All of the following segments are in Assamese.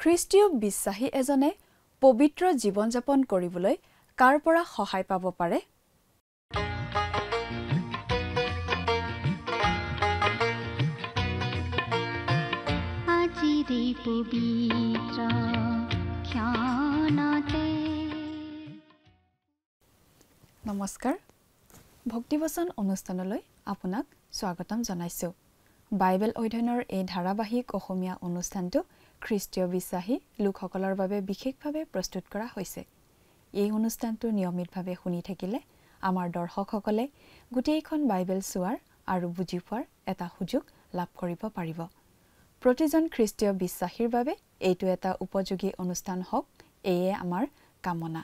খ্ৰীষ্টীয় বিশ্বাসী এজনে পবিত্ৰ জীৱন যাপন কৰিবলৈ কাৰ পৰা সহায় পাব পাৰে? নমস্কাৰ, ভক্তিবচন অনুষ্ঠানলৈ আপোনাক স্বাগতম জনাইছোঁ। বাইবেল অধ্যয়নৰ এই ধাৰাবাহিক অসমীয়া অনুষ্ঠানটো খ্ৰীষ্টীয় বিশ্বাসী লোকসকলৰ বাবে বিশেষভাৱে প্ৰস্তুত কৰা হৈছে। এই অনুষ্ঠানটো নিয়মিতভাৱে শুনি থাকিলে আমাৰ দৰ্শকসকলে গোটেইখন বাইবেল চোৱাৰ আৰু বুজি পোৱাৰ এটা সুযোগ লাভ কৰিব পাৰিব। প্ৰতিজন খ্ৰীষ্টীয় বিশ্বাসীৰ বাবে এইটো এটা উপযোগী অনুষ্ঠান হওক, এয়ে আমাৰ কামনা।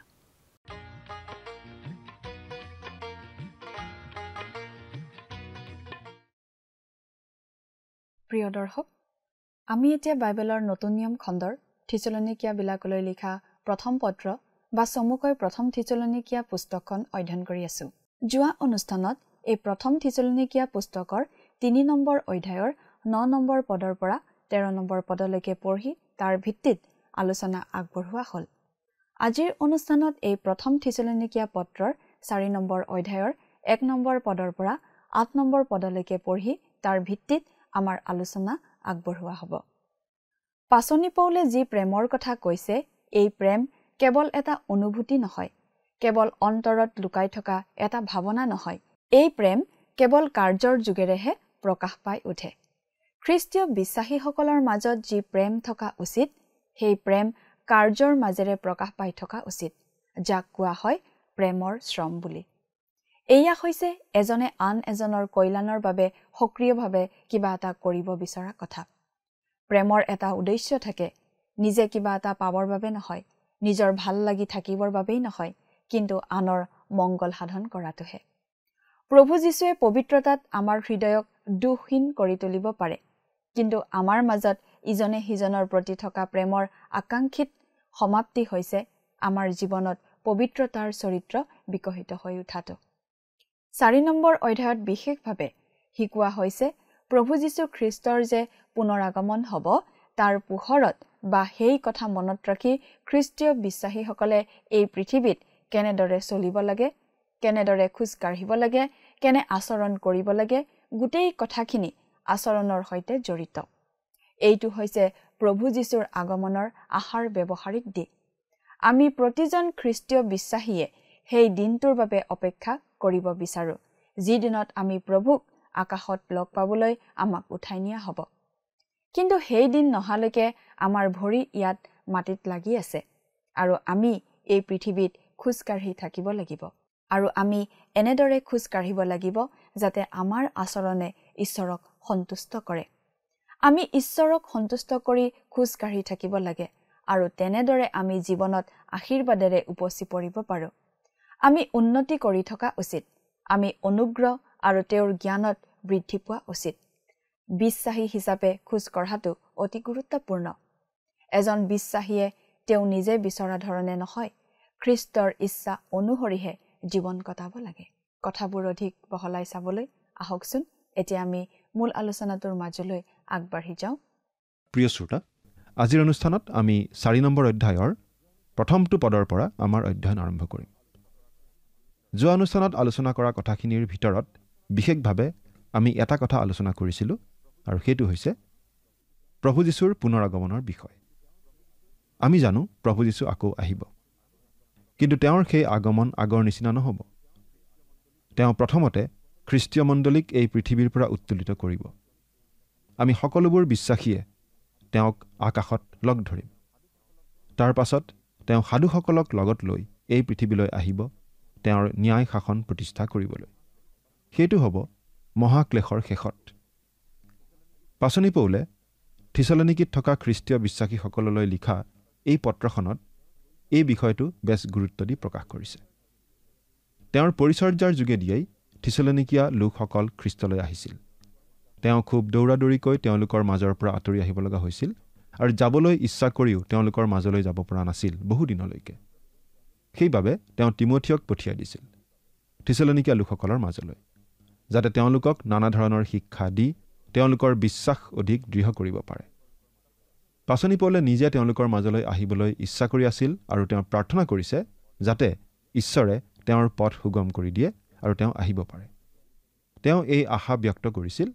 প্ৰিয় দৰ্শক, আমি এতিয়া বাইবেলৰ নতুন নিয়ম খণ্ডৰ থিচলনিকিয়াবিলাকলৈ লিখা প্ৰথম পত্ৰ বা চমুকৈ প্ৰথম থিচলনিকিয়া পুস্তকখন অধ্যয়ন কৰি আছোঁ। যোৱা অনুষ্ঠানত এই প্ৰথম থিচলনিকিয়া পুস্তকৰ ৩ নম্বৰ অধ্যায়ৰ ৯ নম্বৰ পদৰ পৰা ১৩ নম্বৰ পদলৈকে পঢ়ি তাৰ ভিত্তিত আলোচনা আগবঢ়োৱা হ'ল। আজিৰ অনুষ্ঠানত এই প্ৰথম থিচলনিকিয়া পত্ৰৰ ৪ নম্বৰ অধ্যায়ৰ ১ নম্বৰ পদৰ পৰা ৮ নম্বৰ পদলৈকে পঢ়ি তাৰ ভিত্তিত আমাৰ আলোচনা আগবঢ়োৱা হ'ব। পাচনি পৌলে যি প্ৰেমৰ কথা কৈছে, এই প্ৰেম কেৱল এটা অনুভূতি নহয়, কেৱল অন্তৰত লুকাই থকা এটা ভাৱনা নহয়। এই প্ৰেম কেৱল কাৰ্যৰ যোগেৰেহে প্ৰকাশ পাই উঠে। খ্ৰীষ্টীয় বিশ্বাসীসকলৰ মাজত যি প্ৰেম থকা উচিত, সেই প্ৰেম কাৰ্যৰ মাজেৰে প্ৰকাশ পাই থকা উচিত, যাক কোৱা হয় প্ৰেমৰ শ্ৰম বুলি। এয়া হৈছে এজনে আন এজনৰ কল্যাণৰ বাবে সক্ৰিয়ভাৱে কিবা এটা কৰিব বিচৰা কথা। প্ৰেমৰ এটা উদ্দেশ্য থাকে, নিজে কিবা এটা পাবৰ বাবে নহয়, নিজৰ ভাল লাগি থাকিবৰ বাবেই নহয়, কিন্তু আনৰ মংগল সাধন কৰাটোহে। প্ৰভু যীশুৱে পবিত্ৰতাত আমাৰ হৃদয়ক দুখহীন কৰি তুলিব পাৰে, কিন্তু আমাৰ মাজত ইজনে সিজনৰ প্ৰতি থকা প্ৰেমৰ আকাংক্ষিত সমাপ্তি হৈছে আমাৰ জীৱনত পবিত্ৰতাৰ চৰিত্ৰ বিকশিত হৈ উঠাটো। ৪ নম্বৰ অধ্যায়ত বিশেষভাৱে শিকোৱা হৈছে প্ৰভু যীশু খ্ৰীষ্টৰ যে পুনৰ আগমন হ'ব, তাৰ পোহৰত বা সেই কথা মনত ৰাখি খ্ৰীষ্টীয় বিশ্বাসীসকলে এই পৃথিৱীত কেনেদৰে চলিব লাগে, কেনেদৰে খোজ কাঢ়িব লাগে, কেনে আচৰণ কৰিব লাগে, গোটেই কথাখিনি আচৰণৰ সৈতে জড়িত। এইটো হৈছে প্ৰভু যীশুৰ আগমনৰ আশাৰ ব্যৱহাৰিক দিশ। আমি প্ৰতিজন খ্ৰীষ্টীয় বিশ্বাসীয়ে সেই দিনটোৰ বাবে অপেক্ষা কৰিব বিচাৰোঁ, যিদিনত আমি প্ৰভুক আকাশত লগ পাবলৈ আমাক উঠাই নিয়া হ'ব। কিন্তু সেই দিন নহালৈকে আমাৰ ভৰি ইয়াত মাটিত লাগি আছে আৰু আমি এই পৃথিৱীত খোজকাঢ়ি থাকিব লাগিব। আৰু আমি এনেদৰে খোজ কাঢ়িব লাগিব যাতে আমাৰ আচৰণে ঈশ্বৰক সন্তুষ্ট কৰে। আমি ঈশ্বৰক সন্তুষ্ট কৰি খোজ কাঢ়ি থাকিব লাগে আৰু তেনেদৰে আমি জীৱনত আশীৰ্বাদেৰে উপচি পৰিব পাৰোঁ। আমি উন্নতি কৰি থকা উচিত। আমি অনুগ্ৰহ আৰু তেওঁৰ জ্ঞানত বৃদ্ধি পোৱা উচিত। বিশ্বাসী হিচাপে খোজ কঢ়াটো অতি গুৰুত্বপূৰ্ণ। এজন বিশ্বাসীয়ে তেওঁ নিজে বিচৰা ধৰণে নহয়, খ্ৰীষ্টৰ ইচ্ছা অনুসৰিহে জীৱন কটাব লাগে। কথাবোৰ অধিক বহলাই চাবলৈ আহকচোন এতিয়া আমি মূল আলোচনাটোৰ মাজলৈ আগবাঢ়ি যাওঁ। প্ৰিয় শ্ৰোতা, আজিৰ অনুষ্ঠানত আমি ৪ নম্বৰ অধ্যায়ৰ প্ৰথমটো পদৰ পৰা আমাৰ অধ্যয়ন আৰম্ভ কৰিম। যোৱা অনুষ্ঠানত আলোচনা কৰা কথাখিনিৰ ভিতৰত বিশেষভাৱে আমি এটা কথা আলোচনা কৰিছিলোঁ, আৰু সেইটো হৈছে প্ৰভু যীশুৰ পুনৰ আগমনৰ বিষয়। আমি জানো প্ৰভু যীশু আকৌ আহিব, কিন্তু তেওঁৰ সেই আগমন আগৰ নিচিনা নহ'ব। তেওঁ প্ৰথমতে খ্ৰীষ্টীয় মণ্ডলীক এই পৃথিৱীৰ পৰা উত্তোলিত কৰিব। আমি সকলোবোৰ বিশ্বাসীয়ে তেওঁক আকাশত লগ ধৰিম। তাৰ পাছত তেওঁ সাধুসকলক লগত লৈ এই পৃথিৱীলৈ আহিব তেওঁৰ ন্যায় শাসন প্ৰতিষ্ঠা কৰিবলৈ। সেইটো হ'ব মহাক্লেশৰ শেষত। পাচনি পৌলে থিচলনিকিত থকা খ্ৰীষ্টীয় বিশ্বাসীসকললৈ লিখা এই পত্ৰখনত এই বিষয়টো বেছ গুৰুত্ব দি প্ৰকাশ কৰিছে। তেওঁৰ পৰিচৰ্যাৰ যোগেদিয়েই থিচলনিকিয়া লোকসকল খ্ৰীষ্টলৈ আহিছিল। তেওঁ খুব দৌৰাদৌৰিকৈ তেওঁলোকৰ মাজৰ পৰা আঁতৰি আহিব লগা হৈছিল আৰু যাবলৈ ইচ্ছা কৰিও তেওঁলোকৰ মাজলৈ যাব পৰা নাছিল বহুদিনলৈকে। সেইবাবে তেওঁ তিমথিয়ক পঠিয়াই দিছিল থিচলনিকিয়া লোকসকলৰ মাজলৈ, যাতে তেওঁলোকক নানা ধৰণৰ শিক্ষা দি তেওঁলোকৰ বিশ্বাস অধিক দৃঢ় কৰিব পাৰে। পাচনি পৌলে নিজে তেওঁলোকৰ মাজলৈ আহিবলৈ ইচ্ছা কৰি আছিল আৰু তেওঁ প্ৰাৰ্থনা কৰিছে যাতে ঈশ্বৰে তেওঁৰ পথ সুগম কৰি দিয়ে আৰু তেওঁ আহিব পাৰে। তেওঁ এই আশা ব্যক্ত কৰিছিল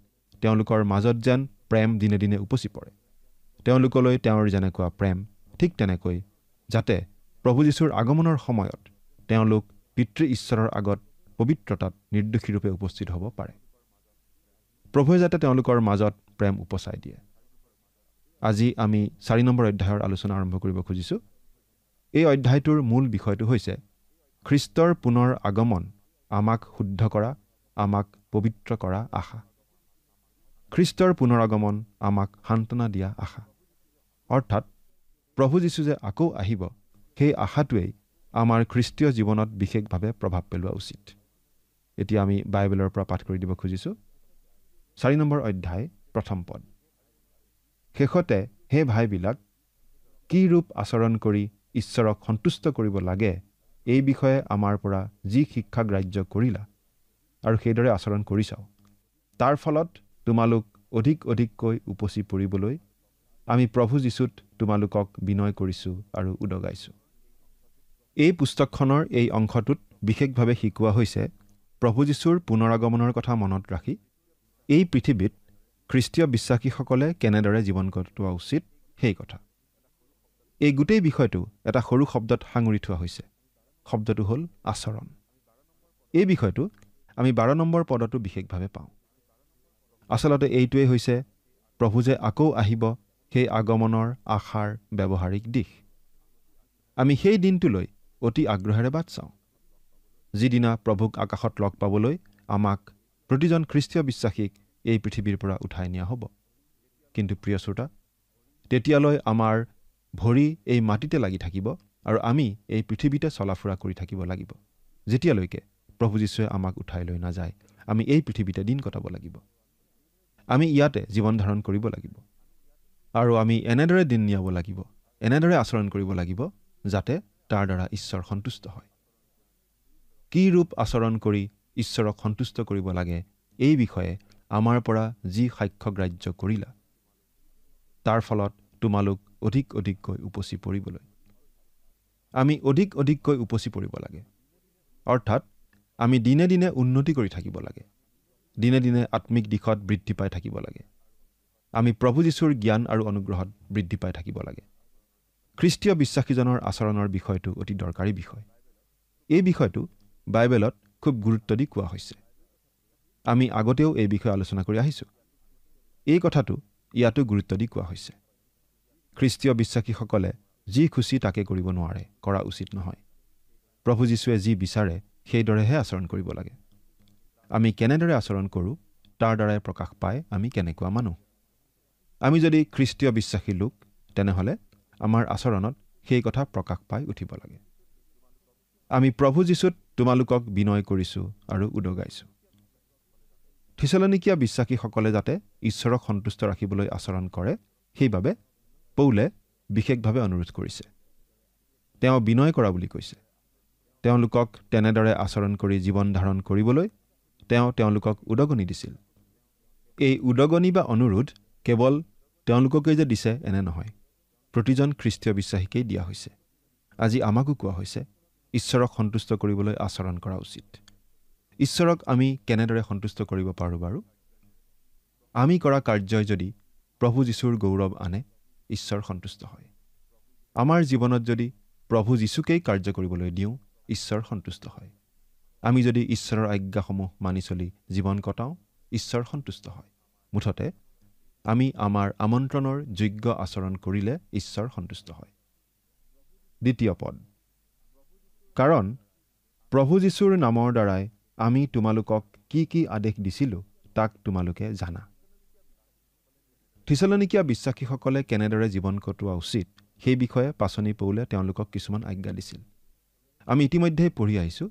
তেওঁলোকৰ মাজত যেন প্ৰেম দিনে দিনে উপচি পৰে। তেওঁলোকলৈ তেওঁৰ যেনেকুৱা প্ৰেম ঠিক তেনেকৈ যাতে প্ৰভু যীশুৰ আগমনৰ সময়ত তেওঁলোক পিতৃ ঈশ্বৰৰ আগত পবিত্ৰতাত নিৰ্দোষীৰূপে উপস্থিত হ'ব পাৰে। প্ৰভুৱে যাতে তেওঁলোকৰ মাজত প্ৰেম উপচাই দিয়ে। আজি আমি 4 নম্বৰ অধ্যায়ৰ আলোচনা আৰম্ভ কৰিব খুজিছোঁ। এই অধ্যায়টোৰ মূল বিষয়টো হৈছে খ্ৰীষ্টৰ পুনৰ আগমন আমাক শুদ্ধ কৰা, আমাক পবিত্ৰ কৰা আশা। খ্ৰীষ্টৰ পুনৰ আগমন আমাক সান্তনা দিয়া আশা। অৰ্থাৎ প্ৰভু যীশু যে আকৌ আহিব, সেই আশাটোৱেই আমাৰ খ্ৰীষ্টীয় জীৱনত বিশেষভাৱে প্ৰভাৱ পেলোৱা উচিত। এতিয়া আমি বাইবেলৰ পৰা পাঠ কৰি দিব খুজিছোঁ। 4 নম্বৰ অধ্যায় 1ম পদ। শেষতে হে ভাইবিলাক, কি ৰূপ আচৰণ কৰি ঈশ্বৰক সন্তুষ্ট কৰিব লাগে এই বিষয়ে আমাৰ পৰা যি শিক্ষা গ্ৰাহ্য কৰিলা আৰু সেইদৰে আচৰণ কৰি চাও, তাৰ ফলত তোমালোক অধিক অধিককৈ উপচি পৰিবলৈ আমি প্ৰভু যীশুত তোমালোকক বিনয় কৰিছোঁ আৰু উদগাইছোঁ। এই পুস্তকখনৰ এই অংশটোত বিশেষভাৱে শিকোৱা হৈছে প্ৰভু যীশুৰ পুনৰাগমনৰ কথা মনত ৰাখি এই পৃথিৱীত খ্ৰীষ্টীয় বিশ্বাসীসকলে কেনেদৰে জীৱন কটোৱা উচিত সেই কথা। এই গোটেই বিষয়টো এটা সৰু শব্দত সাঙুৰি থোৱা হৈছে। শব্দটো হ'ল আচৰণ। এই বিষয়টো আমি 12 নম্বৰ পদতো বিশেষভাৱে পাওঁ। আচলতে এইটোৱেই হৈছে প্ৰভু যে আকৌ আহিব সেই আগমনৰ আশাৰ ব্যৱহাৰিক দিশ। আমি সেই দিনটোলৈ অতি আগ্ৰহেৰে বাট চাওঁ, যিদিনা প্ৰভুক আকাশত লগ পাবলৈ আমাক প্ৰতিজন খ্ৰীষ্টীয় বিশ্বাসীক এই পৃথিৱীৰ পৰা উঠাই নিয়া হ'ব। কিন্তু প্ৰিয় শ্ৰোতা, তেতিয়ালৈ আমাৰ ভৰি এই মাটিতে লাগি থাকিব আৰু আমি এই পৃথিৱীতে চলাফুৰা কৰি থাকিব লাগিব। যেতিয়ালৈকে প্ৰভু যীশুৱে আমাক উঠাই লৈ নাযায়, আমি এই পৃথিৱীতে দিন কটাব লাগিব। আমি ইয়াতে জীৱন ধাৰণ কৰিব লাগিব আৰু আমি এনেদৰে দিন নিয়াব লাগিব, এনেদৰে আচৰণ কৰিব লাগিব যাতে তাৰ দ্বাৰা ঈশ্বৰ সন্তুষ্ট হয়। কি ৰূপ আচৰণ কৰি ঈশ্বৰক সন্তুষ্ট কৰিব লাগে এই বিষয়ে আমাৰ পৰা যি সাক্ষ্য গ্ৰাহ্য কৰিলা, তাৰ ফলত তোমালোক অধিক অধিককৈ উপচি পৰিবলৈ। আমি অধিক অধিককৈ উপচি পৰিব লাগে। অৰ্থাৎ আমি দিনে দিনে উন্নতি কৰি থাকিব লাগে, দিনে দিনে আত্মিক দিশত বৃদ্ধি পাই থাকিব লাগে। আমি প্ৰভু যীশুৰ জ্ঞান আৰু অনুগ্ৰহত বৃদ্ধি পাই থাকিব লাগে। খ্ৰীষ্টীয় বিশ্বাসীজনৰ আচৰণৰ বিষয়টো অতি দৰকাৰী বিষয়। এই বিষয়টো বাইবেলত খুব গুৰুত্ব দি কোৱা হৈছে। আমি আগতেও এই বিষয়ে আলোচনা কৰি আহিছোঁ। এই কথাটো ইয়াতো গুৰুত্ব দি কোৱা হৈছে। খ্ৰীষ্টীয় বিশ্বাসীসকলে যি খুচি তাকে কৰিব নোৱাৰে, কৰা উচিত নহয়। প্ৰভু যীশুৱে যি বিচাৰে সেইদৰেহে আচৰণ কৰিব লাগে। আমি কেনেদৰে আচৰণ কৰোঁ তাৰ দ্বাৰাই প্ৰকাশ পায় আমি কেনেকুৱা মানুহ। আমি যদি খ্ৰীষ্টীয় বিশ্বাসী লোক, তেনেহ'লে আমাৰ আচৰণত সেই কথা প্ৰকাশ পাই উঠিব লাগে। আমি প্ৰভু যীশুত তোমালোকক বিনয় কৰিছোঁ আৰু উদগাইছোঁ। থিছলনিকীয়া বিশ্বাসীসকলে যাতে ঈশ্বৰক সন্তুষ্ট ৰাখিবলৈ আচৰণ কৰে, সেইবাবে পৌলে বিশেষভাৱে অনুৰোধ কৰিছে। তেওঁ বিনয় কৰা বুলি কৈছে। তেওঁলোকক তেনেদৰে আচৰণ কৰি জীৱন ধাৰণ কৰিবলৈ তেওঁ তেওঁলোকক উদগনি দিছিল। এই উদগনি বা অনুৰোধ কেৱল তেওঁলোককেই যে দিছে এনে নহয়, প্ৰতিজন খ্ৰীষ্টীয় বিশ্বাসীকেই দিয়া হৈছে। আজি আমাকো কোৱা হৈছে ঈশ্বৰক সন্তুষ্ট কৰিবলৈ আচৰণ কৰা উচিত। ঈশ্বৰক আমি কেনেদৰে সন্তুষ্ট কৰিব পাৰোঁ বাৰু? আমি কৰা কাৰ্যই যদি প্ৰভু যীশুৰ গৌৰৱ আনে, ঈশ্বৰ সন্তুষ্ট হয়। আমাৰ জীৱনত যদি প্ৰভু যীশুকেই কাৰ্য কৰিবলৈ দিওঁ, ঈশ্বৰ সন্তুষ্ট হয়। আমি যদি ঈশ্বৰৰ আজ্ঞাসমূহ মানি চলি জীৱন কটাওঁ, ঈশ্বৰ সন্তুষ্ট হয়। মুঠতে আমি আমাৰ আমন্ত্ৰণৰ যোগ্য আচৰণ কৰিলে ঈশ্বৰ সন্তুষ্ট হয়। 2য় পদ। কাৰণ প্ৰভু যীশুৰ নামৰ দ্বাৰাই আমি তোমালোকক কি কি আদেশ দিছিলোঁ তাক তোমালোকে জানা। থিছলনিকীয়া বিশ্বাসীসকলে কেনেদৰে জীৱন কটোৱা উচিত সেই বিষয়ে পাচনি পৌলে তেওঁলোকক কিছুমান আজ্ঞা দিছিল। আমি ইতিমধ্যেই পঢ়ি আহিছোঁ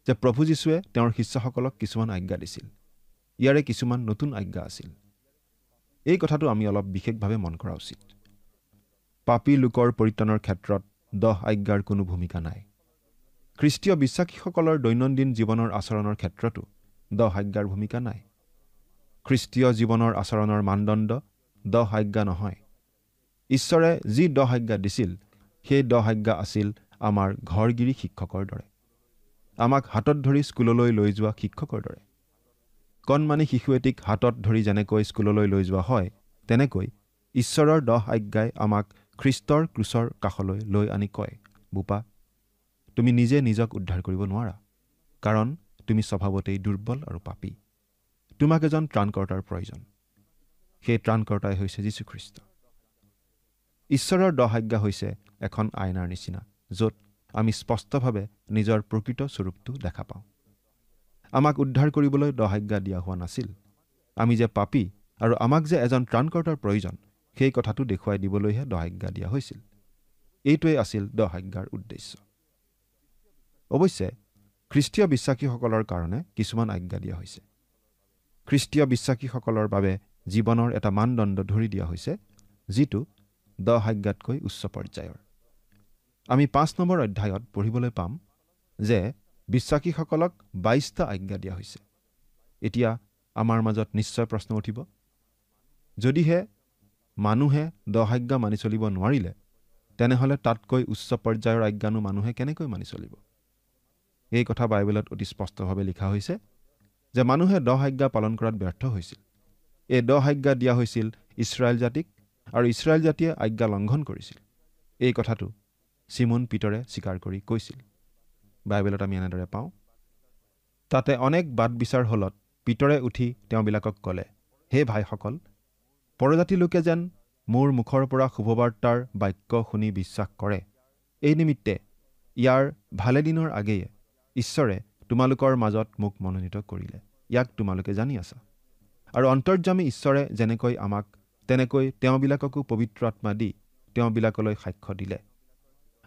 যে প্ৰভু যীশুৱে তেওঁৰ শিষ্যসকলক কিছুমান আজ্ঞা দিছিল। ইয়াৰে কিছুমান নতুন আজ্ঞা আছিল। এই কথাটো আমি অলপ বিশেষভাৱে মন কৰা উচিত। পাপী লোকৰ পৰিত্ৰাণৰ ক্ষেত্ৰত 10 আজ্ঞাৰ কোনো ভূমিকা নাই। খ্ৰীষ্টীয় বিশ্বাসীসকলৰ দৈনন্দিন জীৱনৰ আচৰণৰ ক্ষেত্ৰতো 10 আজ্ঞাৰ ভূমিকা নাই। খ্ৰীষ্টীয় জীৱনৰ আচৰণৰ মানদণ্ড 10 আজ্ঞা নহয়। ঈশ্বৰে যি 10 আজ্ঞা দিছিল সেই 10 আজ্ঞা আছিল আমাৰ ঘৰগিৰি শিক্ষকৰ দৰে, আমাক হাতত ধৰি স্কুললৈ লৈ যোৱা শিক্ষকৰ দৰে। কণমানি শিশু এটিক হাতত ধৰি যেনেকৈ স্কুললৈ লৈ যোৱা হয়, তেনেকৈ ঈশ্বৰৰ 10 আজ্ঞাই আমাক খ্ৰীষ্টৰ ক্ৰুচৰ কাষলৈ লৈ আনি কয়, বোপা, তুমি নিজে নিজক উদ্ধাৰ কৰিব নোৱাৰা, কাৰণ তুমি স্বভাৱতেই দুৰ্বল আৰু পাপী। তোমাক এজন ত্ৰাণকৰ্তাৰ প্ৰয়োজন। সেই ত্ৰাণকৰ্তাই হৈছে যীশুখ্ৰীষ্ট। ঈশ্বৰৰ 10 আজ্ঞা হৈছে এখন আইনাৰ নিচিনা, য'ত আমি স্পষ্টভাৱে নিজৰ প্ৰকৃত স্বৰূপটো দেখা পাওঁ। আমাক উদ্ধাৰ কৰিবলৈ 10 আজ্ঞা দিয়া হোৱা নাছিল। আমি যে পাপী আৰু আমাক যে এজন ত্ৰাণকৰ্তাৰ প্ৰয়োজন, সেই কথাটো দেখুৱাই দিবলৈহে 10 আজ্ঞা দিয়া হৈছিল। এইটোৱেই আছিল 10 আজ্ঞাৰ উদ্দেশ্য। অৱশ্যে খ্ৰীষ্টীয় বিশ্বাসীসকলৰ কাৰণে কিছুমান আজ্ঞা দিয়া হৈছে। খ্ৰীষ্টীয় বিশ্বাসীসকলৰ বাবে জীৱনৰ এটা মানদণ্ড ধৰি দিয়া হৈছে, যিটো 10 আজ্ঞাতকৈ উচ্চ পৰ্যায়ৰ। আমি 5 নম্বৰ অধ্যায়ত পঢ়িবলৈ পাম যে বিশ্বাসীসকলক 22টা আজ্ঞা দিয়া হৈছে। এতিয়া আমাৰ মাজত নিশ্চয় প্ৰশ্ন উঠিব, যদিহে মানুহে 10 আজ্ঞা মানি চলিব নোৱাৰিলে, তেনেহ'লে তাতকৈ উচ্চ পৰ্যায়ৰ আজ্ঞানো মানুহে কেনেকৈ মানি চলিব? এই কথা বাইবেলত অতি স্পষ্টভাৱে লিখা হৈছে যে মানুহে 10 আজ্ঞা পালন কৰাত ব্যৰ্থ হৈছিল। এই 10 আজ্ঞা দিয়া হৈছিল ইছৰাইল জাতিক, আৰু ইছৰাইল জাতিয়ে আজ্ঞা লংঘন কৰিছিল। এই কথাটো চিমন পিতৰে স্বীকাৰ কৰি কৈছিল। বাইবেলত আমি এনেদৰে পাওঁ, তাতে অনেক বাদ বিচাৰ হলত পিতৰে উঠি তেওঁবিলাকক ক'লে, হে ভাইসকল, পৰজাতি লোকে যেন মোৰ মুখৰ পৰা শুভবাৰ্তাৰ বাক্য শুনি বিশ্বাস কৰে, এই নিমিত্তে ইয়াৰ ভালেদিনৰ আগেয়ে ঈশ্বৰে তোমালোকৰ মাজত মোক মনোনীত কৰিলে। ইয়াক তোমালোকে জানি আছা। আৰু অন্তৰ্যামী ঈশ্বৰে যেনেকৈ আমাক, তেনেকৈ তেওঁবিলাককো পবিত্ৰ আত্মা দি তেওঁবিলাকলৈ সাক্ষ্য দিলে।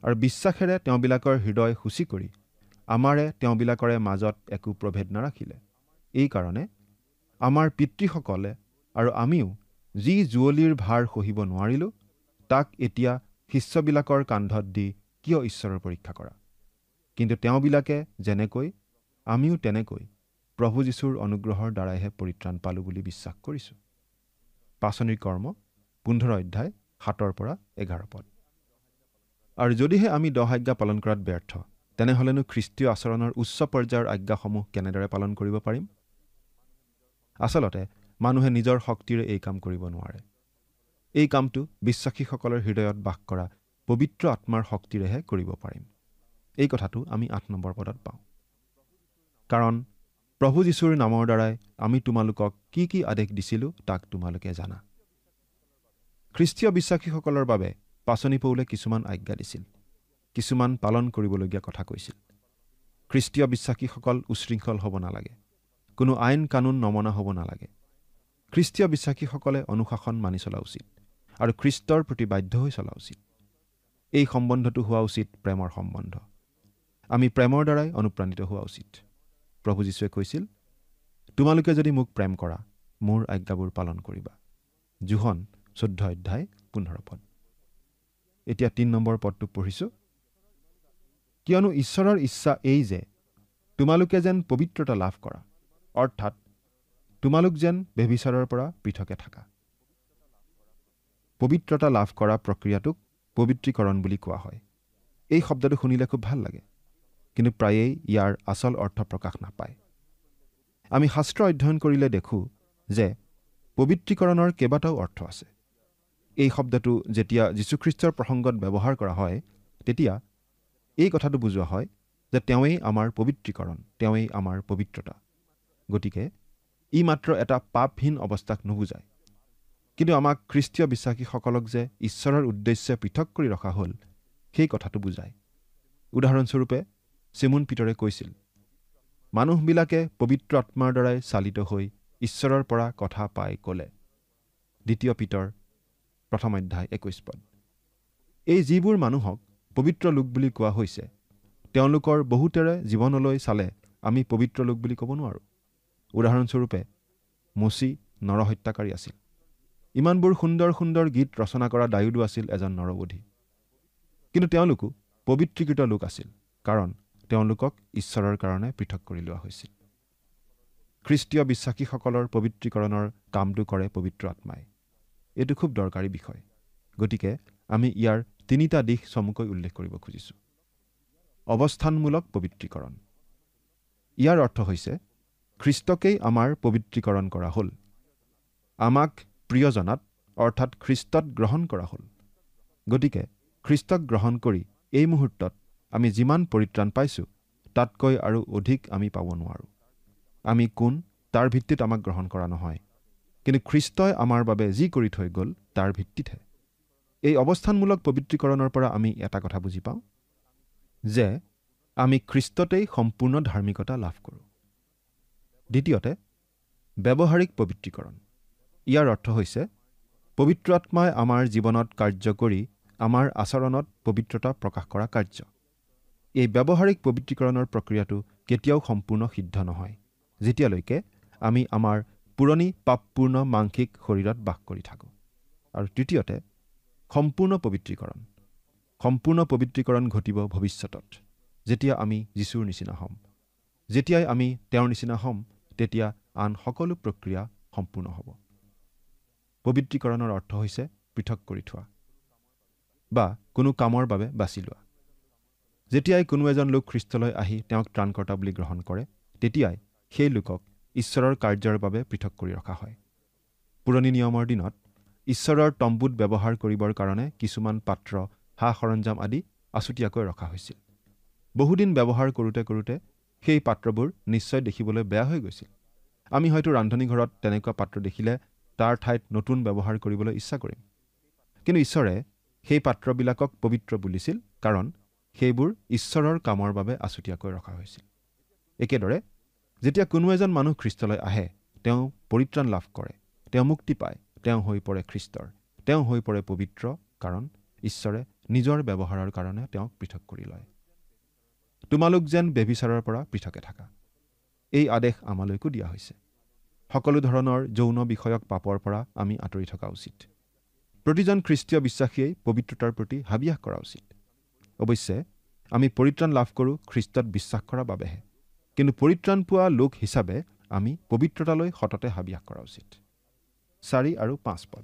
আৰু বিশ্বাসেৰে তেওঁবিলাকৰ হৃদয় সূচী কৰি আমাৰে তেওঁবিলাকৰে মাজত একো প্ৰভেদ নাৰাখিলে। এই কাৰণে আমাৰ পিতৃসকলে আৰু আমিও যি জুৱলিৰ ভাৰ সহিব নোৱাৰিলোঁ, তাক এতিয়া শিষ্যবিলাকৰ কান্ধত দি কিয় ঈশ্বৰৰ পৰীক্ষা কৰা? কিন্তু তেওঁবিলাকে যেনেকৈ, আমিও তেনেকৈ প্ৰভু যীশুৰ অনুগ্ৰহৰ দ্বাৰাইহে পৰিত্ৰাণ পালোঁ বুলি বিশ্বাস কৰিছোঁ। পাচনিৰ কৰ্ম 15 অধ্যায় 7 পৰা 11 পদ। আৰু যদিহে আমি 10 আজ্ঞা পালন কৰাত ব্যৰ্থ, তেনেহ'লেনো খ্ৰীষ্টীয় আচৰণৰ উচ্চ পৰ্যায়ৰ আজ্ঞাসমূহ কেনেদৰে পালন কৰিব পাৰিম? আচলতে মানুহে নিজৰ শক্তিৰে এই কাম কৰিব নোৱাৰে। এই কামটো বিশ্বাসীসকলৰ হৃদয়ত বাস কৰা পবিত্ৰ আত্মাৰ শক্তিৰেহে কৰিব পাৰিম। এই কথাটো আমি 8 নম্বৰ পদত পাওঁ। কাৰণ প্ৰভু যীশুৰ নামৰ দ্বাৰাই আমি তোমালোকক কি কি আদেশ দিছিলোঁ তাক তোমালোকে জানা। খ্ৰীষ্টীয় বিশ্বাসীসকলৰ বাবে পাচনি পৌলে কিছুমান আজ্ঞা দিছিল, কিছুমান পালন কৰিবলগীয়া কথা কৈছিল। খ্ৰীষ্টীয় বিশ্বাসীসকল উশৃংখল হ'ব নালাগে, কোনো আইন কানুন নমনা হ'ব নালাগে। খ্ৰীষ্টীয় বিশ্বাসীসকলে অনুশাসন মানি চলা উচিত আৰু খ্ৰীষ্টৰ প্ৰতি বাধ্য হৈ চলা উচিত। এই সম্বন্ধটো হোৱা উচিত প্ৰেমৰ সম্বন্ধ। আমি প্ৰেমৰ দ্বাৰাই অনুপ্ৰাণিত হোৱা উচিত। প্ৰভু যীশুৱে কৈছিল, তোমালোকে যদি মোক প্ৰেম কৰা, মোৰ আজ্ঞাবোৰ পালন কৰিবা। যোহন 14 অধ্যায় 15 পদ। এতিয়া 3 নম্বৰ পদটো পঢ়িছোঁ। কিয়নো ঈশ্বৰৰ ইচ্ছা এই যে তোমালোকে যেন পবিত্ৰতা লাভ কৰা, অৰ্থাৎ তোমালোক যেন ব্যভিচাৰৰ পৰা পৃথকে থাকা। পবিত্ৰতা লাভ কৰা প্ৰক্ৰিয়াটোক পবিত্ৰীকৰণ বুলি কোৱা হয়। এই শব্দটো শুনিলে খুব ভাল লাগে, কিন্তু প্ৰায়েই ইয়াৰ আচল অৰ্থ প্ৰকাশ নাপায়। আমি শাস্ত্ৰ অধ্যয়ন কৰিলে দেখোঁ যে পবিত্ৰীকৰণৰ কেইবাটাও অৰ্থ আছে। এই শব্দটো যেতিয়া যীশুখ্ৰীষ্টৰ প্ৰসংগত ব্যৱহাৰ কৰা হয়, তেতিয়া এই কথাটো বুজোৱা হয় যে তেওঁৱেই আমাৰ পবিত্ৰীকৰণ, তেওঁৱেই আমাৰ পবিত্ৰতা। গতিকে ই মাত্ৰ এটা পাপহীন অৱস্থাক নুবুজায়। কিন্তু আমাক খ্ৰীষ্টীয় বিশ্বাসীসকলক যে ঈশ্বৰৰ উদ্দেশ্যে পৃথক কৰি ৰখা হ'ল, সেই কথাটো বুজায়। উদাহৰণস্বৰূপে চিমন পিতৰে কৈছিল, মানুহবিলাকে পবিত্ৰ আত্মাৰ দ্বাৰাই চালিত হৈ ঈশ্বৰৰ পৰা কথা পাই ক'লে। 2 পিতৰ 1 অধ্যায় 21 পদ। এই যিবোৰ মানুহক পবিত্ৰ লোক বুলি কোৱা হৈছে, তেওঁলোকৰ বহুতেৰে জীৱনলৈ চালে আমি পবিত্ৰ লোক বুলি ক'ব নোৱাৰোঁ। উদাহৰণস্বৰূপে মচি নৰহত্যাকাৰী আছিল। ইমানবোৰ সুন্দৰ সুন্দৰ গীত ৰচনা কৰা দায়ুদো আছিল এজন নৰবধি। কিন্তু তেওঁলোকো পবিত্ৰীকৃত লোক আছিল, কাৰণ তেওঁলোকক ঈশ্বৰৰ কাৰণে পৃথক কৰি লোৱা হৈছিল। খ্ৰীষ্টীয় বিশ্বাসীসকলৰ পবিত্ৰীকৰণৰ কামটো কৰে পবিত্ৰ আত্মাই। এইটো খুব দৰকাৰী বিষয়, গতিকে আমি ইয়াৰ 3টা দিশ চমুকৈ উল্লেখ কৰিব খুজিছোঁ। অৱস্থানমূলক পবিত্ৰীকৰণ। ইয়াৰ অৰ্থ হৈছে খ্ৰীষ্টকেই আমাৰ পবিত্ৰীকৰণ কৰা হ'ল। আমাক প্ৰিয়জনাত অৰ্থাৎ খ্ৰীষ্টত গ্ৰহণ কৰা হ'ল। গতিকে খ্ৰীষ্টক গ্ৰহণ কৰি এই মুহূৰ্তত আমি যিমান পৰিত্ৰাণ পাইছোঁ তাতকৈ আৰু অধিক আমি পাব নোৱাৰোঁ। আমি কোন তাৰ ভিত্তিত আমাক গ্ৰহণ কৰা নহয়, কিন্তু খ্ৰীষ্টই আমাৰ বাবে যি কৰি থৈ গ'ল তাৰ ভিত্তিতহে। এই অৱস্থানমূলক পবিত্ৰীকৰণৰ পৰা আমি এটা কথা বুজি পাওঁ যে আমি খ্ৰীষ্টতেই সম্পূৰ্ণ ধাৰ্মিকতা লাভ কৰোঁ। দ্বিতীয়তে, ব্যৱহাৰিক পবিত্ৰীকৰণ। ইয়াৰ অৰ্থ হৈছে পবিত্ৰ আত্মাই আমাৰ জীৱনত কাৰ্য কৰি আমাৰ আচৰণত পবিত্ৰতা প্ৰকাশ কৰা কাৰ্য। এই ব্যৱহাৰিক পবিত্ৰীকৰণৰ প্ৰক্ৰিয়াটো কেতিয়াও সম্পূৰ্ণ সিদ্ধ নহয় যেতিয়ালৈকে আমি আমাৰ পুৰণি পাপপূৰ্ণ মাংসিক শৰীৰত বাস কৰি থাকোঁ। আৰু তৃতীয়তে, সম্পূৰ্ণ পবিত্ৰীকৰণ। সম্পূৰ্ণ পবিত্ৰীকৰণ ঘটিব ভৱিষ্যতত, যেতিয়া আমি যীশুৰ নিচিনা হ'ম। যেতিয়াই আমি তেওঁৰ নিচিনা হ'ম তেতিয়া আন সকলো প্ৰক্ৰিয়া সম্পূৰ্ণ হ'ব। পবিত্ৰীকৰণৰ অৰ্থ হৈছে পৃথক কৰি থোৱা বা কোনো কামৰ বাবে বাছি লোৱা। যেতিয়াই কোনো এজন লোক খ্ৰীষ্টলৈ আহি তেওঁক ত্ৰাণকৰ্তা বুলি গ্ৰহণ কৰে তেতিয়াই সেই লোকক ঈশ্বৰৰ কাৰ্যৰ বাবে পৃথক কৰি ৰখা হয়। পুৰণি নিয়মৰ দিনত ঈশ্বৰৰ তম্বুত ব্যৱহাৰ কৰিবৰ কাৰণে কিছুমান পাত্ৰ, সা সৰঞ্জাম আদি আছুতীয়াকৈ ৰখা হৈছিল। বহুদিন ব্যৱহাৰ কৰোঁতে কৰোঁতে সেই পাত্ৰবোৰ নিশ্চয় দেখিবলৈ বেয়া হৈ গৈছিল। আমি হয়তো ৰান্ধনিঘৰত তেনেকুৱা পাত্ৰ দেখিলে তাৰ ঠাইত নতুন ব্যৱহাৰ কৰিবলৈ ইচ্ছা কৰিম। কিন্তু ঈশ্বৰে সেই পাত্ৰবিলাকক পবিত্ৰ বুলিছিল কাৰণ সেইবোৰ ঈশ্বৰৰ কামৰ বাবে আছুতীয়াকৈ ৰখা হৈছিল। একেদৰে যেতিয়া কোনো এজন মানুহ খ্ৰীষ্টলৈ আহে তেওঁ পৰিত্ৰাণ লাভ কৰে, তেওঁ মুক্তি পায়, তেওঁ হৈ পৰে খ্ৰীষ্টৰ, তেওঁ হৈ পৰে পবিত্ৰ, কাৰণ ঈশ্বৰে নিজৰ ব্যৱহাৰৰ কাৰণে তেওঁক পৃথক কৰি লয়। তোমালোক যেন ব্যভিচাৰৰ পৰা পৃথকে থাকা, এই আদেশ আমালৈকো দিয়া হৈছে। সকলো ধৰণৰ যৌন বিষয়ক পাপৰ পৰা আমি আঁতৰি থকা উচিত। প্ৰতিজন খ্ৰীষ্টীয় বিশ্বাসীয়ে পবিত্ৰতাৰ প্ৰতি হাবিয়াস কৰা উচিত। অৱশ্যে আমি পৰিত্ৰাণ লাভ কৰোঁ খ্ৰীষ্টত বিশ্বাস কৰাৰ বাবেহে, কিন্তু পৰিত্ৰাণ পোৱা লোক হিচাপে আমি পবিত্ৰতালৈ সততে হাবিয়াস কৰা উচিত। 4 আৰু 5 পদ।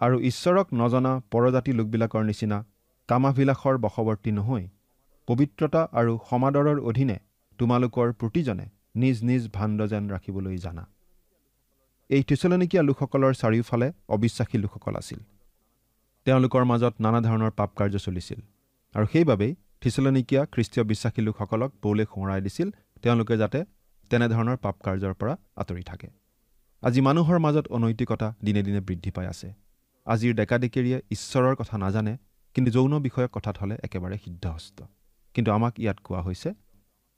আৰু ঈশ্বৰক নজনা পৰজাতি লোকবিলাকৰ নিচিনা কামাভিলাষৰ বশৱৰ্তী নহৈ পবিত্ৰতা আৰু সমাদৰৰ অধীনে তোমালোকৰ প্ৰতিজনে নিজ নিজ ভাণ্ড যেন ৰাখিবলৈ জানা। এই থিছলনিকীয়া লোকসকলৰ চাৰিওফালে অবিশ্বাসী লোকসকল আছিল। তেওঁলোকৰ মাজত নানা ধৰণৰ পাপ কাৰ্য চলিছিল আৰু সেইবাবেই থিছলনিকীয়া খ্ৰীষ্টীয় বিশ্বাসী লোকসকলক পৌলে সোঁৱৰাই দিছিল তেওঁলোকে যাতে তেনেধৰণৰ পাপ কাৰ্যৰ পৰা আঁতৰি থাকে। আজি মানুহৰ মাজত অনৈতিকতা দিনে দিনে বৃদ্ধি পাই আছে। আজিৰ ডেকাডেকেৰীয়ে ঈশ্বৰৰ কথা নাজানে, কিন্তু যৌন বিষয়ক কথাত হ'লে একেবাৰে সিদ্ধহস্ত। কিন্তু আমাক ইয়াত কোৱা হৈছে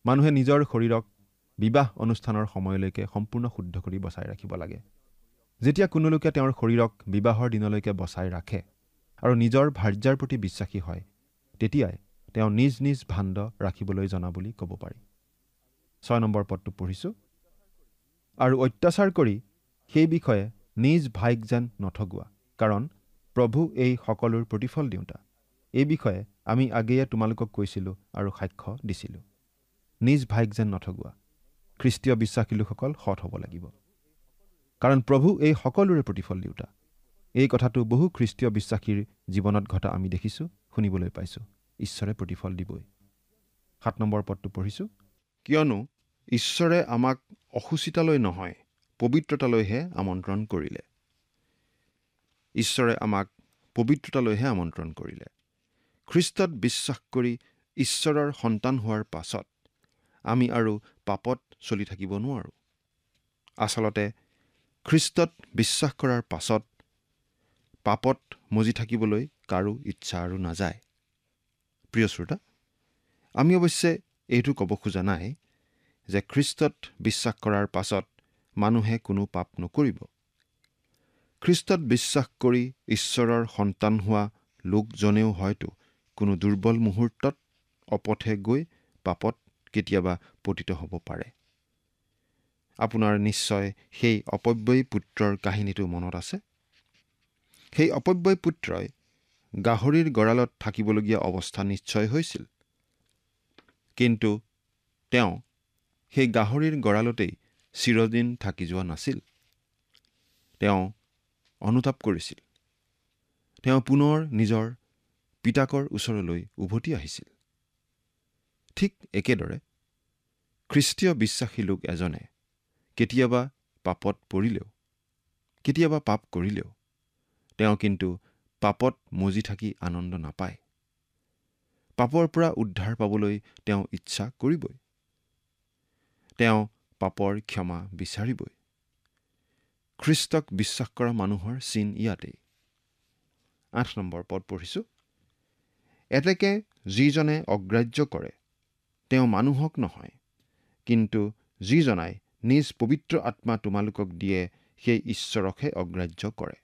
মানুহে নিজৰ শৰীৰক বিবাহ অনুষ্ঠানৰ সময়লৈকে সম্পূৰ্ণ শুদ্ধ কৰি বচাই ৰাখিব লাগে। যেতিয়া কোনো লোকে তেওঁৰ শৰীৰক বিবাহৰ দিনলৈকে বচাই ৰাখে আৰু নিজৰ ভাৰ্যাৰ প্ৰতি বিশ্বাসী হয় তেতিয়াই তেওঁ নিজ নিজ ভাণ্ড ৰাখিবলৈ জনা বুলি ক'ব পাৰি। 6 নম্বৰ পদটো পঢ়িছোঁ। আৰু অত্যাচাৰ কৰি সেই বিষয়ে নিজ ভাইক যেন নঠগোৱা, কাৰণ প্ৰভু এই সকলোৰ প্ৰতিফল দিওঁতা। এই বিষয়ে আমি আগেয়ে তোমালোকক কৈছিলোঁ আৰু সাক্ষ্য দিছিলোঁ। নিজ ভাইক যেন নঠগোৱা। খ্ৰীষ্টীয় বিশ্বাসী লোকসকল সৎ হ'ব লাগিব, কাৰণ প্ৰভু এই সকলোৰে প্ৰতিফল দিওঁতা। এই কথাটো বহু খ্ৰীষ্টীয় বিশ্বাসীৰ জীৱনত ঘটা আমি দেখিছোঁ, শুনিবলৈ পাইছোঁ। ঈশ্বৰে প্ৰতিফল দিবই। 7 নম্বৰ পদটো পঢ়িছোঁ। কিয়নো ঈশ্বৰে আমাক অসুচিতালৈ নহয় পবিত্ৰতালৈহে আমন্ত্ৰণ কৰিলে। ঈশ্বৰে আমাক পবিত্ৰতালৈহে আমন্ত্ৰণ কৰিলে। খ্ৰীষ্টত বিশ্বাস কৰি ঈশ্বৰৰ সন্তান হোৱাৰ পাছত আমি আৰু পাপত চলি থাকিব নোৱাৰোঁ। আচলতে খ্ৰীষ্টত বিশ্বাস কৰাৰ পাছত পাপত মজি থাকিবলৈ কাৰো ইচ্ছা আৰু নাযায়। প্ৰিয় শ্ৰোতা, আমি অৱশ্যে এইটো ক'ব খোজা নাই যে খ্ৰীষ্টত বিশ্বাস কৰাৰ পাছত মানুহে কোনো পাপ নকৰিব। খ্ৰীষ্টত বিশ্বাস কৰি ঈশ্বৰৰ সন্তান হোৱা লোকজনেও হয়তো কোনো দুৰ্বল মুহূৰ্তত অপথে গৈ পাপত কেতিয়াবা পতিত হ'ব পাৰে। আপোনাৰ নিশ্চয় সেই অপব্যয়ী পুত্ৰৰ কাহিনীটো মনত আছে। সেই অপব্যয়ী পুত্ৰই গাহৰিৰ গঁড়ালত থাকিবলগীয়া অৱস্থা নিশ্চয় হৈছিল, কিন্তু তেওঁ সেই গাহৰিৰ গঁড়ালতেই চিৰদিন থাকি যোৱা নাছিল। তেওঁ অনুতাপ কৰিছিল তেওঁ পুনৰ নিজৰ পিতাকৰ ওচৰলৈ উভতি আহিছিল। ঠিক একেদৰে খ্ৰীষ্টীয় বিশ্বাসী লোক এজনে কেতিয়াবা পাপত পৰিলেও, কেতিয়াবা পাপ কৰিলেও তেওঁ কিন্তু পাপত মজি থাকি আনন্দ নাপায়। পাপৰ পৰা উদ্ধাৰ পাবলৈ তেওঁ ইচ্ছা কৰিবই। তেওঁ পাপৰ ক্ষমা বিচাৰিবই। খ্ৰীষ্টক বিশ্বাস কৰা মানুহৰ চিন ইয়াতেই। 8 নম্বৰ পদ পঢ়িছোঁ। এতেকে যিজনে অগ্ৰাহ্য কৰে তেওঁ মানুহক নহয়, কিন্তু যিজনাই নিজ পবিত্ৰ আত্মা তোমালোকক দিয়ে সেই ঈশ্বৰকহে অগ্ৰাহ্য কৰে।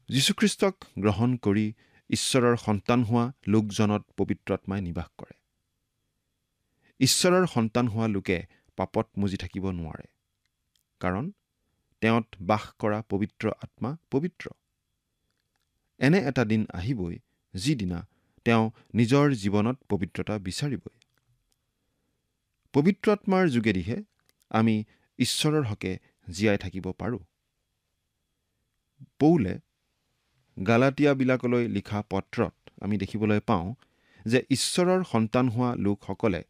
যীশুখ্ৰীষ্টক গ্ৰহণ কৰি ঈশ্বৰৰ সন্তান হোৱা লোকজনত পবিত্ৰ আত্মাই নিবাস কৰে। ঈশ্বৰৰ সন্তান হোৱা লোকে পাপত মজি থাকিব নোৱাৰে, কাৰণ তেওঁত বাস কৰা পবিত্ৰ আত্মা পবিত্ৰ। এনে এটা দিন আহিবই যিদিনা তেওঁ নিজৰ জীৱনত পবিত্ৰতা বিচাৰিবই। পবিত্ৰ আত্মাৰ যোগেদিহে আমি ঈশ্বৰৰ হকে জীয়াই থাকিব পাৰোঁ। পৌলে গালাতিয়াবিলাকলৈ লিখা পত্ৰত আমি দেখিবলৈ পাওঁ যে ঈশ্বৰৰ সন্তান হোৱা লোকসকলে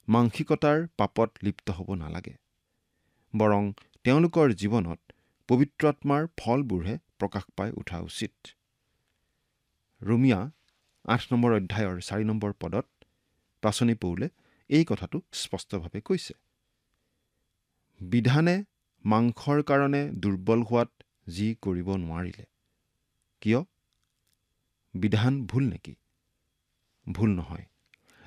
মাংসিকতাৰ পাপত লিপ্ত হ'ব নালাগে, বৰং তেওঁলোকৰ জীৱনত পবিত্ৰ আত্মাৰ ফলবোৰহে প্ৰকাশ পাই উঠা উচিত। ৰোমিয়া 8 নম্বৰ অধ্যায়ৰ 4 নম্বৰ পদত পাচনি পৌলে এই কথাটো স্পষ্টভাৱে কৈছে। বিধানে মাংসৰ কাৰণে দুৰ্বল হোৱাত যি কৰিব নোৱাৰিলে। কিয়? বিধান ভুল নেকি? ভুল নহয়।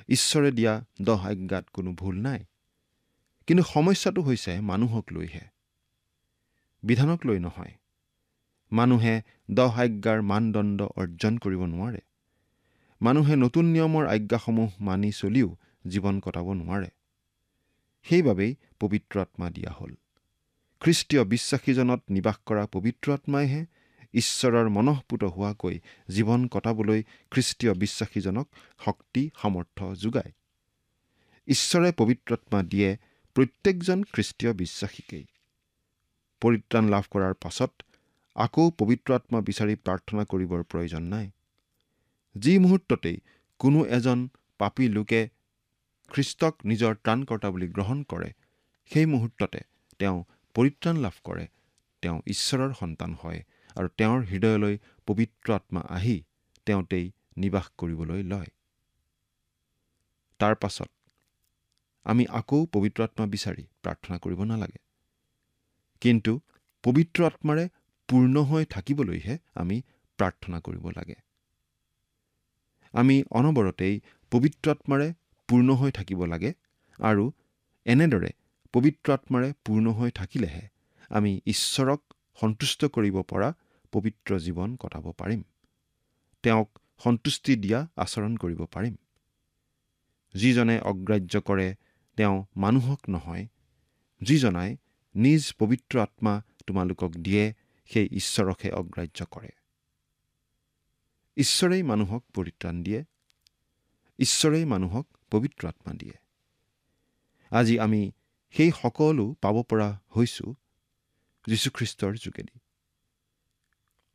ঈশ্বৰে দিয়া 10 আজ্ঞাত কোনো ভুল নাই। কিন্তু সমস্যাটো হৈছে মানুহক লৈহে, বিধানক লৈ নহয়। মানুহে 10 আজ্ঞাৰ মানদণ্ড অৰ্জন কৰিব নোৱাৰে। মানুহে নতুন নিয়মৰ আজ্ঞাসমূহ মানি চলিও জীৱন কটাব নোৱাৰে। সেইবাবেই পবিত্ৰ আত্মা দিয়া হ'ল। খ্ৰীষ্টীয় বিশ্বাসীজনত নিবাস কৰা পবিত্ৰ আত্মাইহে ঈশ্বৰৰ মনঃপূত হোৱাকৈ জীৱন কটাবলৈ খ্ৰীষ্টীয় বিশ্বাসীজনক শক্তি সামৰ্থ্য যোগায়। ঈশ্বৰে পবিত্ৰ আত্মা দিয়ে প্ৰত্যেকজন খ্ৰীষ্টীয় বিশ্বাসীকেই। পৰিত্ৰাণ লাভ কৰাৰ পাছত আকৌ পবিত্ৰ আত্মা বিচাৰি প্ৰাৰ্থনা কৰিবৰ প্ৰয়োজন নাই। যি মুহূৰ্ততেই কোনো এজন পাপী লোকে খ্ৰীষ্টক নিজৰ ত্ৰাণকৰ্তা বুলি গ্ৰহণ কৰে, সেই মুহূৰ্ততে তেওঁ পৰিত্ৰাণ লাভ কৰে, তেওঁ ঈশ্বৰৰ সন্তান হয় আৰু তেওঁৰ হৃদয়লৈ পবিত্ৰ আত্মা আহি তেওঁতেই নিবাস কৰিবলৈ লয়। তাৰ পাছত আমি আকৌ পবিত্ৰ আত্মা বিচাৰি প্ৰাৰ্থনা কৰিব নালাগে, কিন্তু পবিত্ৰ আত্মাৰে পূৰ্ণ হৈ থাকিবলৈহে আমি প্ৰাৰ্থনা কৰিব লাগে। আমি অনবৰতেই পবিত্ৰ আত্মাৰে পূৰ্ণ হৈ থাকিব লাগে আৰু এনেদৰে পবিত্ৰ আত্মাৰে পূৰ্ণ হৈ থাকিলেহে আমি ঈশ্বৰক সন্তুষ্ট কৰিব পৰা পবিত্ৰ জীৱন কটাব পাৰিম। তেওঁক সন্তুষ্টি দিয়া আচৰণ কৰিব পাৰিম। যিজনে অগ্ৰাহ্য কৰে তেওঁ মানুহক নহয়, যিজনাই নিজ পবিত্ৰ আত্মা তোমালোকক দিয়ে সেই ঈশ্বৰকহে অগ্ৰাহ্য কৰে। ঈশ্বৰেই মানুহক পৰিত্ৰাণ দিয়ে, ঈশ্বৰেই মানুহক পবিত্ৰ আত্মা দিয়ে। আজি আমি সেই সকলো পাব পৰা হৈছোঁ যীশুখ্ৰীষ্টৰ যোগেদি।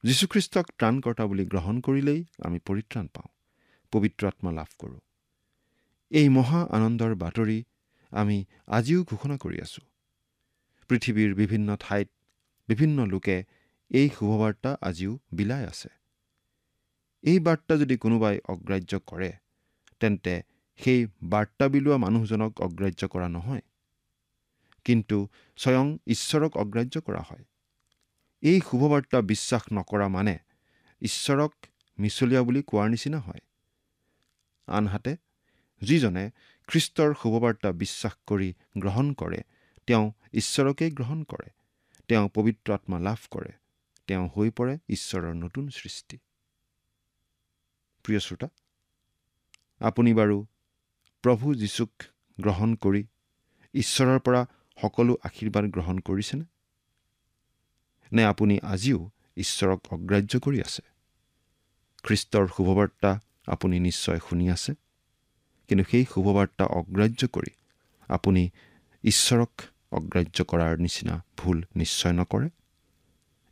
যীশুখ্ৰীষ্টক ত্ৰাণকৰ্তা বুলি গ্ৰহণ কৰিলেই আমি পৰিত্ৰাণ পাওঁ, পবিত্ৰ আত্মা লাভ কৰোঁ। এই মহা আনন্দৰ বাতৰি আমি আজিও ঘোষণা কৰি আছোঁ। পৃথিৱীৰ বিভিন্ন ঠাইত বিভিন্ন লোকে এই শুভবাৰ্তা আজিও বিলাই আছে। এই বাৰ্তা যদি কোনোবাই অগ্ৰাহ্য কৰে, তেন্তে সেই বাৰ্তা বিলোৱা মানুহজনক অগ্ৰাহ্য কৰা নহয়, কিন্তু স্বয়ং ঈশ্বৰক অগ্ৰাহ্য কৰা হয়। এই শুভবাৰ্তা বিশ্বাস নকৰা মানে ঈশ্বৰক মিছলীয়া বুলি কোৱাৰ নিচিনা হয়। আনহাতে যিজনে খ্ৰীষ্টৰ শুভবাৰ্তা বিশ্বাস কৰি গ্ৰহণ কৰে, তেওঁ ঈশ্বৰকেই গ্ৰহণ কৰে, তেওঁ পবিত্ৰ আত্মা লাভ কৰে, তেওঁ হৈ পৰে ঈশ্বৰৰ নতুন সৃষ্টি। প্ৰিয় শ্ৰোতা, আপুনি বাৰু প্ৰভু যীশুক গ্ৰহণ কৰি ঈশ্বৰৰ পৰা সকলো আশীৰ্বাদ গ্ৰহণ কৰিছেনে? নে আপুনি আজিও ঈশ্বৰক অগ্ৰাহ্য কৰি আছে? খ্ৰীষ্টৰ শুভবাৰ্তা আপুনি নিশ্চয় শুনি আছে, কিন্তু সেই শুভবাৰ্তা অগ্ৰাহ্য কৰি আপুনি ঈশ্বৰক অগ্ৰাহ্য কৰাৰ নিচিনা ভুল নিশ্চয় নকৰে।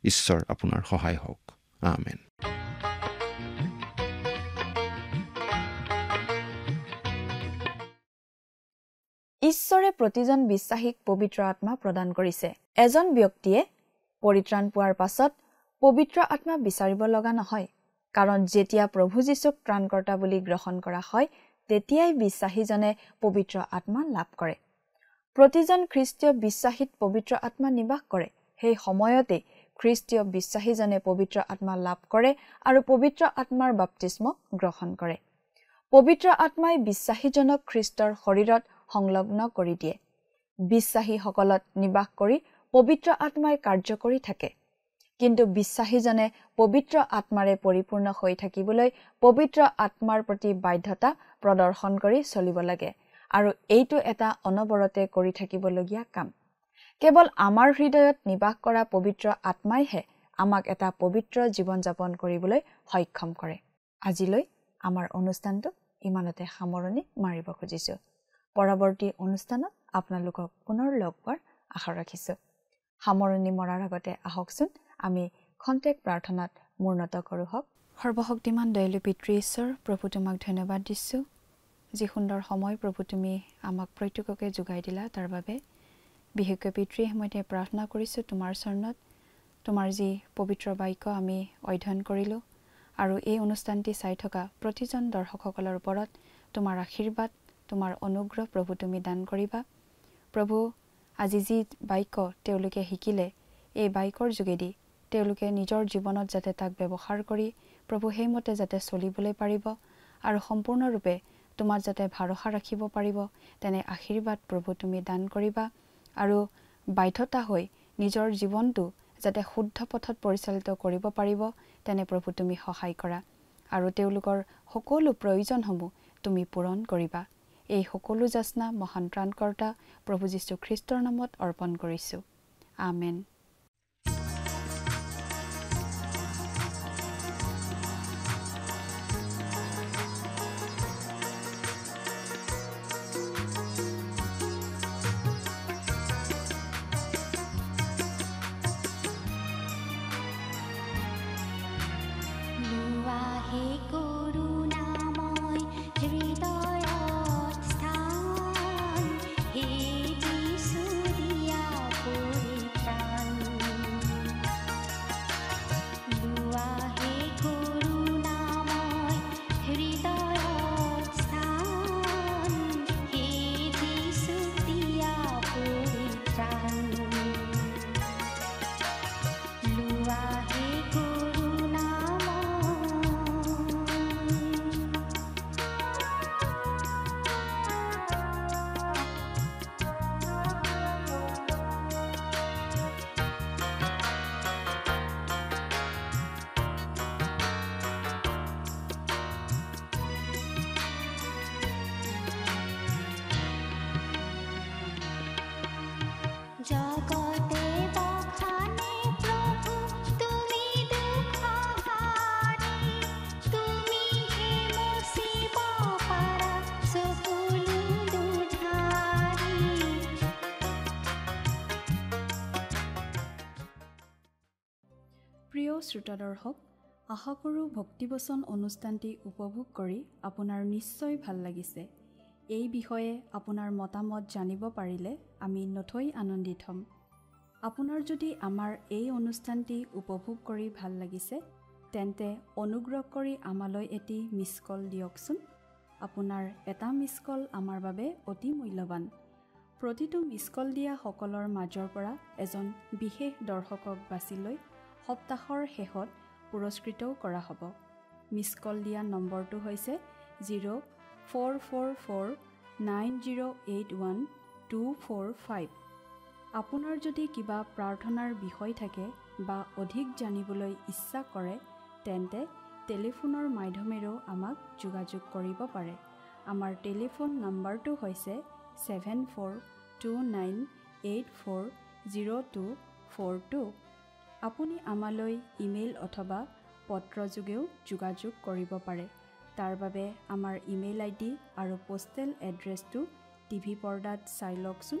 ঈশ্বৰ আপোনাৰ সহায় হওক। আমেন। ঈশ্বৰে প্ৰতিজন বিশ্বাসীক পবিত্ৰ আত্মা প্ৰদান কৰিছে। এজন ব্যক্তিয়ে পৰিত্ৰাণ পোৱাৰ পাছত পবিত্ৰ আত্মা বিচাৰিব লগা নহয়, কাৰণ যেতিয়া প্ৰভু যীশুক ত্ৰাণকৰ্তা বুলি গ্ৰহণ কৰা হয় তেতিয়াই বিশ্বাসীজনে পবিত্ৰ আত্মা লাভ কৰে। প্ৰতিজন খ্ৰীষ্টীয় বিশ্বাসীত পবিত্ৰ আত্মা নিবাস কৰে। সেই সময়তে খ্ৰীষ্টীয় বিশ্বাসীজনে পবিত্ৰ আত্মা লাভ কৰে আৰু পবিত্ৰ আত্মাৰ বাপ্তিস্ম গ্ৰহণ কৰে। পবিত্ৰ আত্মাই বিশ্বাসীজনক খ্ৰীষ্টৰ শৰীৰত সংলগ্ন কৰি দিয়ে। বিশ্বাসীসকলত নিবাস কৰি পবিত্ৰ আত্মাই কাৰ্য কৰি থাকে। কিন্তু বিশ্বাসীজনে পবিত্ৰ আত্মাৰে পৰিপূৰ্ণ হৈ থাকিবলৈ পবিত্ৰ আত্মাৰ প্ৰতি বাধ্যতা প্ৰদৰ্শন কৰি চলিব লাগে, আৰু এইটো এটা অনবৰতে কৰি থাকিবলগীয়া কাম। কেৱল আমাৰ হৃদয়ত নিবাস কৰা পবিত্ৰ আত্মাইহে আমাক এটা পবিত্ৰ জীৱন যাপন কৰিবলৈ সক্ষম কৰে। আজিলৈ আমাৰ অনুষ্ঠানটো ইমানতে সামৰণি মাৰিব খুজিছোঁ। পৰৱৰ্তী অনুষ্ঠানত আপোনালোকক পুনৰ লগ পোৱাৰ আশা ৰাখিছোঁ। সামৰণি মৰাৰ আগতে আহকচোন আমি খন্তেক প্ৰাৰ্থনাত মূৰ্ণত কৰোঁ হওক। সৰ্বশক্তিমান দয়ালু পিতৃ ঈশ্বৰ, প্ৰভু তোমাক ধন্যবাদ দিছোঁ। যি সুন্দৰ সময় প্ৰভু তুমি আমাক প্ৰত্যেককে যোগাই দিলা তাৰ বাবে। বিশেষকৈ পিতৃ সময়তে প্ৰাৰ্থনা কৰিছোঁ তোমাৰ চৰণত। তোমাৰ যি পবিত্ৰ বাক্য আমি অধ্যয়ন কৰিলোঁ, আৰু এই অনুষ্ঠানটি চাই থকা প্ৰতিজন দৰ্শকসকলৰ ওপৰত তোমাৰ আশীৰ্বাদ, তোমাৰ অনুগ্ৰহ প্ৰভু তুমি দান কৰিবা। প্ৰভু, আজি যি বাক্য তেওঁলোকে শিকিলে, এই বাক্যৰ যোগেদি তেওঁলোকে নিজৰ জীৱনত যাতে তাক ব্যৱহাৰ কৰি প্ৰভু সেইমতে যাতে চলিবলৈ পাৰিব আৰু সম্পূৰ্ণৰূপে তোমাক যাতে ভৰসা ৰাখিব পাৰিব, তেনে আশীৰ্বাদ প্ৰভু তুমি দান কৰিবা। আৰু বাধ্যতা হৈ নিজৰ জীৱনটো যাতে শুদ্ধ পথত পৰিচালিত কৰিব পাৰিব, তেনে প্ৰভু তুমি সহায় কৰা, আৰু তেওঁলোকৰ সকলো প্ৰয়োজনসমূহ তুমি পূৰণ কৰিবা। এই সকলো যাচনা মহান ত্ৰাণকৰ্তা প্ৰভু যীশু খ্ৰীষ্টৰ নামত অৰ্পণ কৰিছোঁ। আমেন। প্ৰিয় শ্ৰোতা দৰ্শক, আশা কৰোঁ ভক্তিবচন অনুষ্ঠানটি উপভোগ কৰি আপোনাৰ নিশ্চয় ভাল লাগিছে। এই বিষয়ে আপোনাৰ মতামত জানিব পাৰিলে আমি নথৈ আনন্দিত হ'ম। আপোনাৰ যদি আমাৰ এই অনুষ্ঠানটি উপভোগ কৰি ভাল লাগিছে, তেন্তে অনুগ্ৰহ কৰি আমালৈ এটি মিছ কল দিয়কচোন। আপোনাৰ এটা মিছ কল আমাৰ বাবে অতি মূল্যৱান। প্ৰতিটো মিছ কল দিয়া সকলৰ মাজৰ পৰা এজন বিশেষ দৰ্শকক বাছি লৈ সপ্তাহৰ শেষত পুৰস্কৃতও কৰা হ'ব। মিছ কল দিয়া নম্বৰটো হৈছে 0444908125। আপোনাৰ যদি কিবা প্ৰাৰ্থনাৰ বিষয় থাকে বা অধিক জানিবলৈ ইচ্ছা কৰে, তেন্তে টেলিফোনৰ মাধ্যমেৰেও আমাক যোগাযোগ কৰিব পাৰে। আমাৰ টেলিফোন নম্বৰটো হৈছে 7429840242। আপুনি আমালৈ ইমেইল অথবা পত্ৰ যোগেও যোগাযোগ কৰিব পাৰে। তাৰ বাবে আমাৰ ইমেইল ID আৰু পোষ্টেল এড্ৰেছটো টিভি পৰ্দাত চাই লওকচোন।